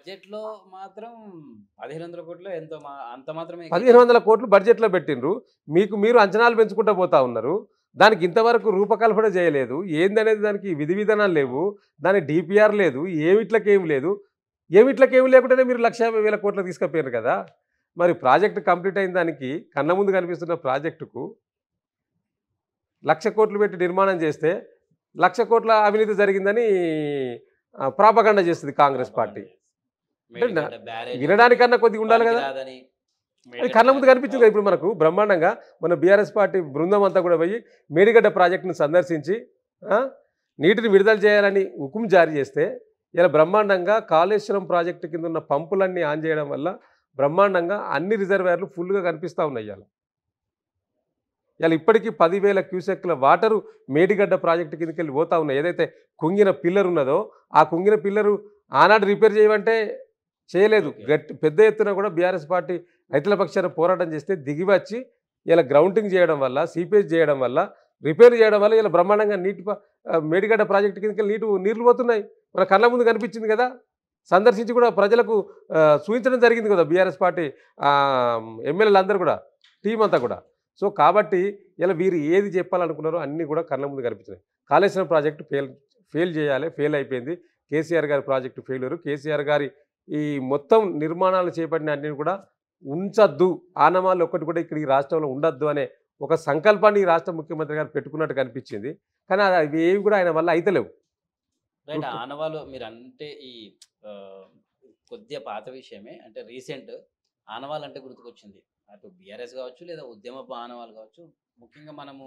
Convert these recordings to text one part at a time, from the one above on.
బడ్జెట్‌లో మాత్రం 1500 కోట్లో ఎంతో అంత మాత్రమే కేటాయించారు. 1500 కోట్లు బడ్జెట్‌లో పెట్టిండ్రు. మీకు మీరు అంచనాలు పెంచుకుంటూ పోతా ఉన్నారు. దానికి ఇంతవరకు రూపకల్పన చేయలేదు. ఏందనేది దానికి విధి విధానాలు లేవు. దానికి డీపీఆర్ లేదు. ఏమిట్లకేమి లేదు. ఏమిట్లకేమి లేకుండానే మీరు 1,50,000 కోట్లు తీసుకుపోయారు కదా! మరి ప్రాజెక్ట్ కంప్లీట్ అయిన దానికి కళ్ళ ముందు కనిపిస్తున్న ప్రాజెక్టుకు 1,00,000 కోట్లు పెట్టి నిర్మాణం చేస్తే 1,00,000 కోట్ల అవినీతి జరిగిందని ప్రాపగండ చేస్తుంది కాంగ్రెస్ పార్టీ. ప్రాపగండా చేసి. అంటే మేడిగడ్డ బ్యారేజ్ అని, వినడానికన్నా కొద్దిగా ఉండాలి కదా! పనికిరాదని, అది మేడిగడ్డ కళ్ళ ముందు బ్యారేజ్ కనిపించింది ఇప్పుడు మనకు బ్రహ్మాండంగా. మన బీఆర్ఎస్ పార్టీ బృందం అంతా కూడా పోయి మేడిగడ్డ ప్రాజెక్టును సందర్శించి ఆ, నీటిని విడుదల చేయాలని హుకుం జారీ చేస్తే ఇలా బ్రహ్మాండంగా కాళేశ్వరం ప్రాజెక్టు కింద ఉన్న పంపులన్నీ ఆన్ చేయడం వల్ల బ్రహ్మాండంగా అన్ని రిజర్వాయర్లు ఫుల్గా కనిపిస్తూ ఉన్నాయి ఇవాళ. ఇలా ఇప్పటికీ 10,000 క్యూసెక్ల వాటరు మేడిగడ్డ ప్రాజెక్టు కిందకి వెళ్ళి పోతా ఉన్నాయి. ఏదైతే కుంగిన పిల్లర్ ఉన్నదో ఆ కుంగిన పిల్లరు ఆనాడు రిపేర్ చేయమంటే చేయలేదు. ఓకే. పెద్ద ఎత్తున కూడా బీఆర్ఎస్ పార్టీ రైతుల పక్షాన పోరాటం చేస్తే దిగివచ్చి ఇలా గ్రౌండింగ్ చేయడం వల్ల, సీపేజ్ చేయడం వల్ల, రిపేర్ చేయడం వల్ల ఇలా బ్రహ్మాండంగా మేడిగడ్డ ప్రాజెక్టు కిందకి నీళ్లు పోతున్నాయి. మన కళ్ళ ముందు కనిపించింది కదా! సందర్శించి కూడా ప్రజలకు చూపించడం జరిగింది కదా బీఆర్ఎస్ పార్టీ ఎమ్మెల్యేలు అందరూ కూడా, టీం అంతా కూడా. సో కాబట్టి ఇలా వీరు ఏది చెప్పాలనుకున్నారో అన్నీ కూడా కళ్ళ ముందు కనిపించినాయి. కాళేశ్వరం ప్రాజెక్టు ఫెయిల్ చేయాలి, ఫెయిల్ అయిపోయింది. కేసీఆర్ గారి ప్రాజెక్టు ఫెయిల్యూరు. కేసీఆర్ గారి ఈ మొత్తం నిర్మాణాలు చేపట్టిన అన్ని కూడా ఉంచద్దు, ఆనవాళ్ళు ఒక్కటి కూడా ఇక్కడ ఈ రాష్ట్రంలో ఉండద్దు అనే ఒక సంకల్పాన్ని ఈ రాష్ట్ర ముఖ్యమంత్రి గారు పెట్టుకున్నట్టు కనిపించింది. కానీ అవి ఏవి కూడా ఆయన వల్ల అయితలేవు. రైట్. ఆనవాళ్ళు మీరంటే ఈ ఆహ్, కొద్దిగా పాత విషయమే. అంటే రీసెంట్ ఆనవాళ్ళంటే గుర్తుకొచ్చింది. అటు బీఆర్ఎస్ కావచ్చు, లేదా ఉద్యమపు ఆనవాళ్ళు కావచ్చు. ముఖ్యంగా మనము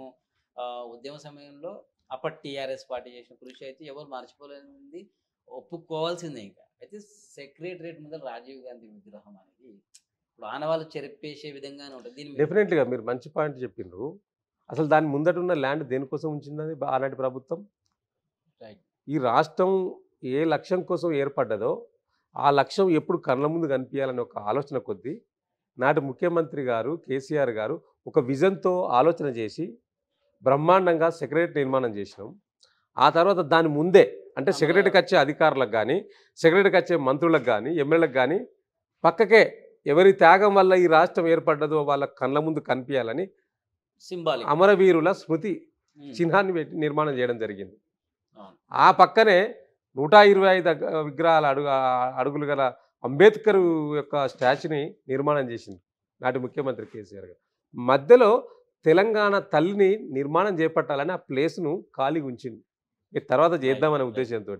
ఉద్యమ సమయంలో అప్పటి టీఆర్ఎస్ పార్టీ చేసిన కృషి అయితే ఎవరు మర్చిపోలేనిది, ఒప్పుకోవాల్సిందే ఇంకా. అయితే సెక్రటరేట్ ముందర రాజీవ్ గాంధీ విగ్రహం అనేది ఇప్పుడు ఆనవాళ్ళు చెరిపేసే విధంగానే ఉంటుంది. దీని మీద డెఫినెట్‌గా మీరు మంచి పాయింట్ చెప్పిండ్రు. అసలు దాని ముందట ఉన్న ల్యాండ్ దేనికోసం ఉంచిందని ఆనాటి ప్రభుత్వం? రైట్. ఈ రాష్ట్రం ఏ లక్ష్యం కోసం ఏర్పడ్డదో ఆ లక్ష్యం ఎప్పుడు కళ్ళ ముందు కనిపించాలని ఒక ఆలోచన కొద్దీ నాటి ముఖ్యమంత్రి గారు కేసీఆర్ గారు ఒక విజన్‌తో ఆలోచన చేసి బ్రహ్మాండంగా సెక్రటరీ నిర్మాణం చేసినాం. ఆ తర్వాత దాని ముందే అంటే సెక్రటరీకి వచ్చే అధికారులకు కానీ, సెక్రటరీకి వచ్చే మంత్రులకు కానీ, ఎమ్మెల్యేలకు కానీ పక్కకే ఎవరి త్యాగం వల్ల ఈ రాష్ట్రం ఏర్పడ్డదో వాళ్ళ కళ్ళ ముందు కనిపించాలని సింబాలిక్. అమరవీరుల స్మృతి చిహ్నాన్ని పెట్టి నిర్మాణం చేయడం జరిగింది. అవును. ఆ పక్కనే 125 విగ్రహాల అడుగులు గల అంబేద్కర్ యొక్క స్టాచ్యూని నిర్మాణం చేసింది నాటి ముఖ్యమంత్రి కేసీఆర్ గారు. మధ్యలో తెలంగాణ తల్లిని నిర్మాణం చేపట్టాలని ఆ ప్లేస్ను ఖాళీగా ఉంచింది. ఈ తర్వాత చేద్దామనే ఉద్దేశంతో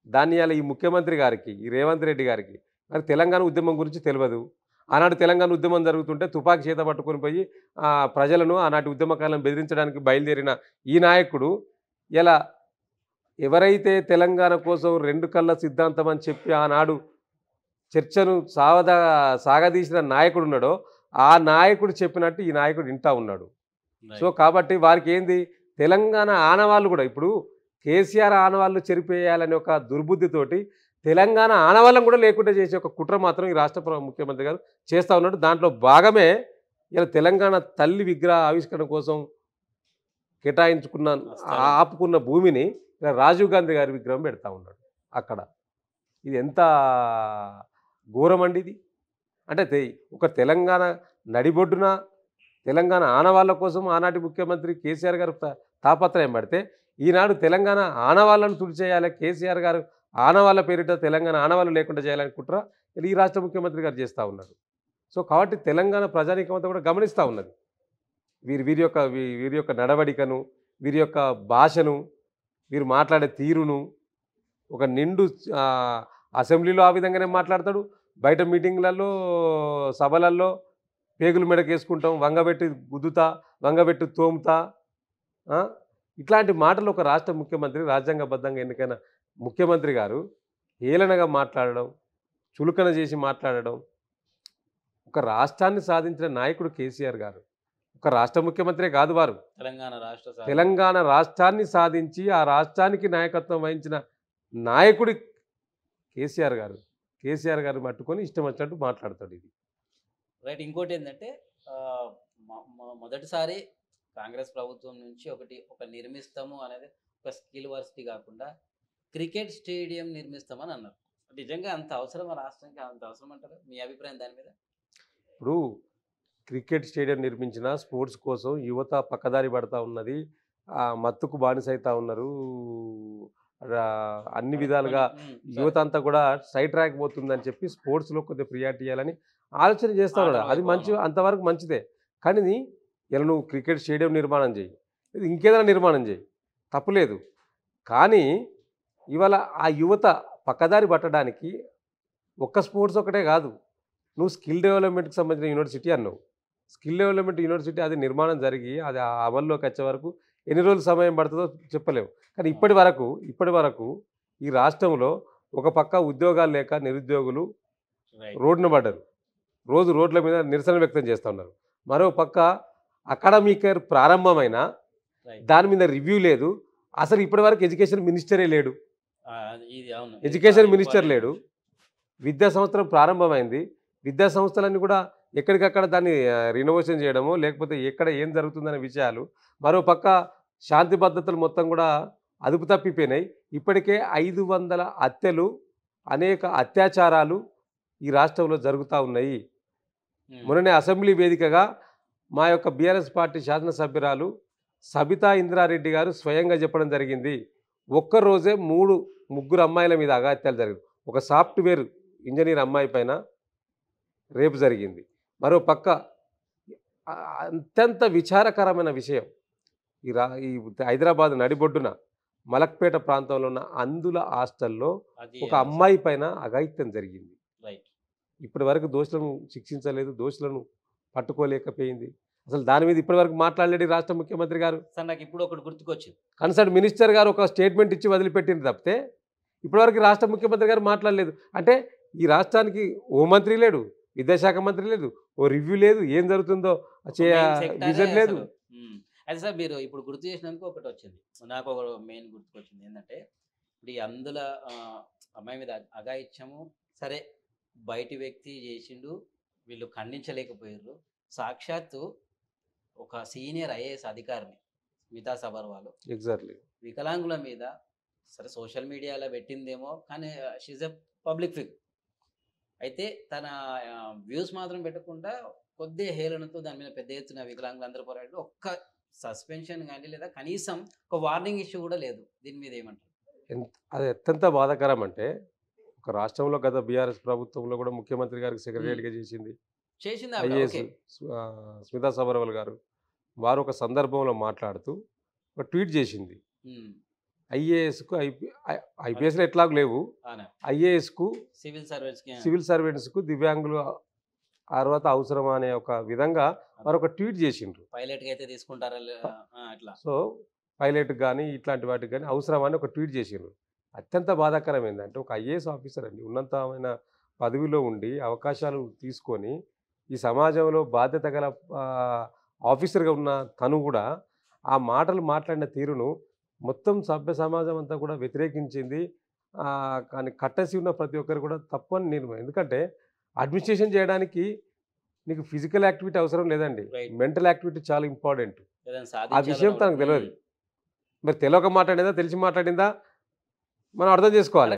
దాన్ని ఇవాళ ఈ ముఖ్యమంత్రి గారికి, ఈ రేవంత్ రెడ్డి గారికి మరి తెలంగాణ ఉద్యమం గురించి తెలియదు. ఆనాడు తెలంగాణ ఉద్యమం జరుగుతుంటే తుపాకీ చేత పట్టుకొని పోయి ప్రజలను ఆనాటి ఉద్యమకాలను బెదిరించడానికి బయలుదేరిన ఈ నాయకుడు ఇలా ఎవరైతే తెలంగాణ కోసం 2 కళ్ళ సిద్ధాంతం అని చెప్పి ఆనాడు చర్చను సాగదీసిన నాయకుడు ఉన్నాడో ఆ నాయకుడు చెప్పినట్టు ఈ నాయకుడు వింటా ఉన్నాడు. సో కాబట్టి వారికి ఏంది తెలంగాణ ఆనవాళ్ళు కూడా ఇప్పుడు కేసీఆర్ ఆనవాళ్ళు చెరిపేయాలని ఒక దుర్బుద్ధితోటి తెలంగాణ ఆనవాళ్ళం కూడా లేకుండా చేసే ఒక కుట్ర మాత్రం ఈ రాష్ట్ర ముఖ్యమంత్రి గారు చేస్తూ ఉన్నాడు. దాంట్లో భాగమే ఇలా తెలంగాణ తల్లి విగ్రహ ఆవిష్కరణ కోసం కేటాయించుకున్న ఆపుకున్న భూమిని ఇలా రాజీవ్ గాంధీ గారి విగ్రహం పెడతా ఉన్నాడు అక్కడ. ఇది ఎంత ఘోరమండి ఇది. అంటే ఒక తెలంగాణ నడిబొడ్డున తెలంగాణ ఆనవాళ్ళ కోసం ఆనాటి ముఖ్యమంత్రి కేసీఆర్ గారు తాపత్రయం పడితే ఈనాడు తెలంగాణ ఆనవాళ్ళను తుడిచేయాలి, కేసీఆర్ గారు ఆనవాళ్ళ పేరిట తెలంగాణ ఆనవాళ్ళు లేకుండా చేయాలని కుట్ర ఈ రాష్ట్ర ముఖ్యమంత్రి గారు చేస్తూ ఉన్నారు. సో కాబట్టి తెలంగాణ ప్రజానీకం అంతా కూడా గమనిస్తూ ఉన్నది వీరి యొక్క నడవడికను, వీరి యొక్క భాషను, వీరు మాట్లాడే తీరును. ఒక నిండు అసెంబ్లీలో ఆ విధంగానే మాట్లాడతాడు, బయట మీటింగ్లలో సభలల్లో పేగులు మెడకేసుకుంటాం, వంగబెట్టి గుద్దుతా, వంగబెట్టి తోముతా, ఇట్లాంటి మాటలు ఒక రాష్ట్ర ముఖ్యమంత్రి, రాజ్యాంగబద్ధంగా ఎన్నికైన ముఖ్యమంత్రి గారు హేళనగా మాట్లాడడం, చులకన చేసి మాట్లాడడం. ఒక రాష్ట్రాన్ని సాధించిన నాయకుడు కేసీఆర్ గారు, ఒక రాష్ట్ర ముఖ్యమంత్రే కాదు వారు, తెలంగాణ రాష్ట్రాన్ని సాధించి ఆ రాష్ట్రానికి నాయకత్వం వహించిన నాయకుడి కేసీఆర్ గారు. కేసీఆర్ గారు పట్టుకొని ఇష్టం వచ్చినట్టు మాట్లాడతాడు. ఇది రైట్. ఇంకోటి ఏంటంటే మొదటిసారి కాంగ్రెస్ ప్రభుత్వం నుంచి ఒక నిర్మిస్తాము అనేది ఒక స్కిల్ వర్సిటీ కాకుండా క్రికెట్ స్టేడియం నిర్మిస్తామని అన్నారు. నిజంగా అంత అవసరమా రాష్ట్రానికి? అంత అవసరం అంటారా? మీ అభిప్రాయం దాని మీద? ఇప్పుడు క్రికెట్ స్టేడియం నిర్మించిన స్పోర్ట్స్ కోసం యువత పక్కదారి పడతా ఉన్నది. మత్తుకు బానిసైతా ఉన్నారు. అన్ని విధాలుగా సరే. యువత అంతా కూడా సైడ్ ట్రాక్ పోతుందని చెప్పి స్పోర్ట్స్‌లో కొద్దిగా ప్రియారిటీ ఇయ్యాలని ఆలోచన చేస్తా ఉన్నాడు. ఆటల అది వైపు మంచి అవును. అంతవరకు మంచిదే. కానీ ఇలా నువ్వు క్రికెట్ స్టేడియం నిర్మాణం చెయ్యి. ఇంకేదైనా నిర్మాణం చెయ్యి. తప్పులేదు. కానీ ఇవాళ ఆ యువత పక్కదారి పట్టడానికి ఒక్క స్పోర్ట్స్ ఒకటే కాదు. నువ్వు స్కిల్ డెవలప్‌మెంట్‌కి సంబంధించిన యూనివర్సిటీ అన్నావు. స్కిల్ డెవలప్‌మెంట్ యూనివర్సిటీ అది నిర్మాణం జరిగి అది అమల్లోకి వచ్చే వరకు ఎన్ని రోజులు సమయం పడుతుందో చెప్పలేము. కానీ ఇప్పటి వరకు ఈ రాష్ట్రంలో ఒక పక్క ఉద్యోగాలు లేక నిరుద్యోగులు రైట్. రోడ్డున పడ్డారు. రోజు రోడ్ల మీద నిరసన వ్యక్తం చేస్తూ ఉన్నారు. మరో పక్క అకాడమిక్ ఇయర్ ప్రారంభమైన రైట్. దాని మీద రివ్యూ లేదు. అసలు ఇప్పటివరకు ఎడ్యుకేషన్ మినిస్టరే లేడు. ఇది అవును. ఎడ్యుకేషన్ చాలా మినిస్టర్ ఇంపార్టెంట్ లేడు. విషయం. విద్యా సంవత్సరం ప్రారంభమైంది. విద్యా సంస్థలన్నీ కూడా ఎక్కడికక్కడ దాన్ని రినోవేషన్ చేయడము, లేకపోతే ఎక్కడ ఏం జరుగుతుందనే విషయాలు. మరో పక్క శాంతి భద్రతలు మొత్తం కూడా అదుపు తప్పిపోయినాయి. ఇప్పటికే 500 హత్యలు, అనేక అత్యాచారాలు ఈ రాష్ట్రంలో జరుగుతూ ఉన్నాయి. ఉమ్. మొన్ననే అసెంబ్లీ వేదికగా మా యొక్క బీఆర్ఎస్ పార్టీ శాసనసభ్యురాలు సబితా ఇంద్రారెడ్డి గారు స్వయంగా చెప్పడం జరిగింది. ఒక్కరోజే ముగ్గురు అమ్మాయిల మీద అఘాయిత్యాలు జరిగింది. ఒక సాఫ్ట్వేర్ ఇంజనీర్ అమ్మాయి పైన రేపు జరిగింది. మరో పక్క అత్యంత విచారకరమైన విషయం ఈ హైదరాబాద్ నడిబొడ్డున మలక్పేట ప్రాంతంలో ఉన్న అందుల హాస్టల్లో అది ఒక అమ్మాయి పైన అఘాయిత్యం జరిగింది. రైట్. ఇప్పటి వరకు దోషులను శిక్షించలేదు, దోషులను పట్టుకోలేకపోయింది. అసలు దాని మీద ఇప్పటివరకు మాట్లాడలేడు ఈ రాష్ట్ర ముఖ్యమంత్రి గారు. సార్ నాకు ఇప్పుడు ఒకటి గుర్తుకొచ్చింది. కన్సర్న్ మినిస్టర్ గారు ఒక స్టేట్మెంట్ ఇచ్చి వదిలిపెట్టింది తప్పితే ఇప్పటివరకు రాష్ట్ర ముఖ్యమంత్రి గారు మాట్లాడలేదు. అంటే ఈ రాష్ట్రానికి హోంమంత్రి లేడు, విద్యాశాఖ మంత్రి లేదు, ఓ రివ్యూ లేదు, ఏం జరుగుతుందో మెయిన్ సెక్టారే విజన్ లేదు. అసలు. అయితే సార్ మీరు ఇప్పుడు గుర్తు చేసినందుకు ఒకటి వచ్చింది. నాకు ఒక మెయిన్ గుర్తుకొచ్చింది ఏంటంటే ఇప్పుడు ఈ అందుల అమ్మాయి మీద అఘాయిత్యము సరే బయటి వ్యక్తి చేసిండు, వీళ్ళు ఖండించలేకపోయారు. సాక్షాత్తు ఒక సీనియర్ ఐఏఎస్ అధికారిని స్మితా సబర్వాల్ ఎగ్జాక్ట్లీ. వికలాంగుల మీద సరే సోషల్ మీడియాలో పెట్టిందేమో కానీ షీజ్ ఎ పబ్లిక్ ఫిగర్. అయితే తన వ్యూస్ మాత్రం పెట్టకుండా కొద్దిగా హేళనతో దాని మీద పెద్ద ఎత్తున వికలాంగులు అందరూ పోరాడు. ఒక్క సస్పెన్షన్ కానీ లేదా కనీసం ఒక వార్నింగ్ ఇష్యూ కూడా లేదు. దీని మీద ఏమంటారు? అది అత్యంత బాధాకరం. అంటే ఒక రాష్ట్రంలో గత బీఆర్ఎస్ ప్రభుత్వంలో కూడా ముఖ్యమంత్రి గారికి సెక్రటరీగా చేసింది చేసింది ఆవిడ. IAS okay. స్మితా సబర్వాల్ గారు. వారు ఒక సందర్భంలో మాట్లాడుతూ ఒక ట్వీట్ చేసింది. ఉమ్. ఐఏఎస్కు ఐపీఎస్లో ఎట్లాగూ లేవు, అవునా. ఐఏఎస్కు సివిల్ సర్వీస్కి సివిల్ సర్వెంట్స్కు దివ్యాంగులు అర్హత అవసరమా అనే ఒక విధంగా వారు ఒక ట్వీట్ చేసిండ్రు. పైలట్గా అయితే తీసుకుంటారా అట్లా. సో పైలట్కి కానీ ఇట్లాంటి వాటికి కానీ అవసరమా అని ఒక ట్వీట్ చేసిండ్రు. అత్యంత బాధాకరం ఏంటంటే ఒక ఐఏఎస్ ఆఫీసర్ అండి, ఉన్నతమైన పదవిలో ఉండి అవకాశాలు తీసుకొని ఈ సమాజంలో బాధ్యత గల ఆఫీసర్గా ఉన్న తను కూడా ఆ మాటలు మాట్లాడిన తీరును మొత్తం సభ్య సమాజం అంతా కూడా వ్యతిరేకించింది. కానీ కట్టసి ఉన్న ప్రతి ఒక్కరు కూడా తప్పని నేను, ఎందుకంటే అడ్మినిస్ట్రేషన్ చేయడానికి నీకు ఫిజికల్ యాక్టివిటీ అవసరం లేదండి, రైట్. మెంటల్ యాక్టివిటీ చాలా ఇంపార్టెంట్. ఏదైనా ఆ విషయం తనకు సాధించాలన్నప్పుడు. తెలియదు. మరి తెలియక మాట్లాడిందా తెలిసి మాట్లాడిందా మనం అర్థం చేసుకోవాలి.